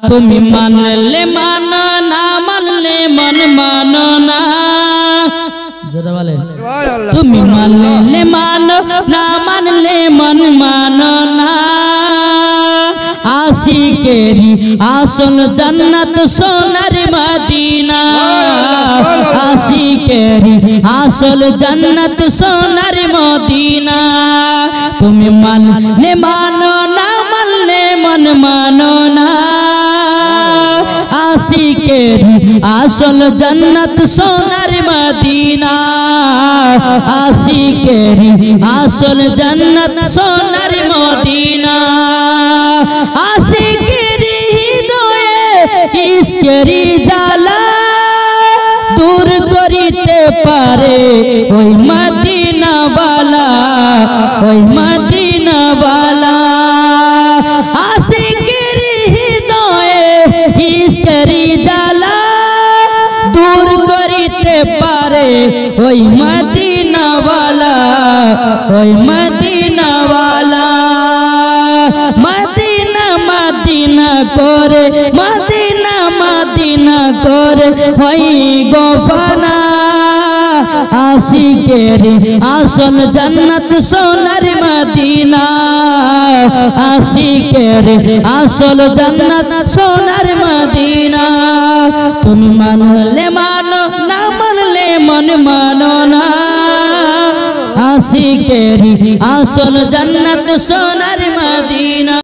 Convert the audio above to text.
তুমি মানলে মানো না মানলে মন মানো না। জোরে বলেন তুমি মানলে মানো না মানলে মন মানো না। আশিকেরি আসল জান্নাত সোনার মদিনা। আশিকেরি আসল জান্নাত সোনার মদিনা। তুমি মানলে মানো না মানলে মন মানো না। আশিকেরি আসল জান্নাত সোনার মদিনা। আশিকেরি আসল জান্নাত সোনার মদিনা। আশিকেরি হৃদয়ে ইশকেরি জ্বালা দূর করিতে পারে ওই মদিনাওয়ালা, ওই মদিনাওয়ালা। আশিকেরি হৃদয়ে ইশকেরি জ্বালা দূর করিতে পারে ওই মদিনাওয়ালা, ওই মদিনাওয়ালা। মদিনা মদিনা করে মদিনা মদিনা করে হই গোফানা। আশিকেরি আসল জান্নাত সোনার মদিনা। আশিকেরি আসল জান্নাত সোনার মদিনা। তুমি মানলে মানো না মানলে মন মানো না। আশিকেরি আসল জান্নাত সোনার মদিনা।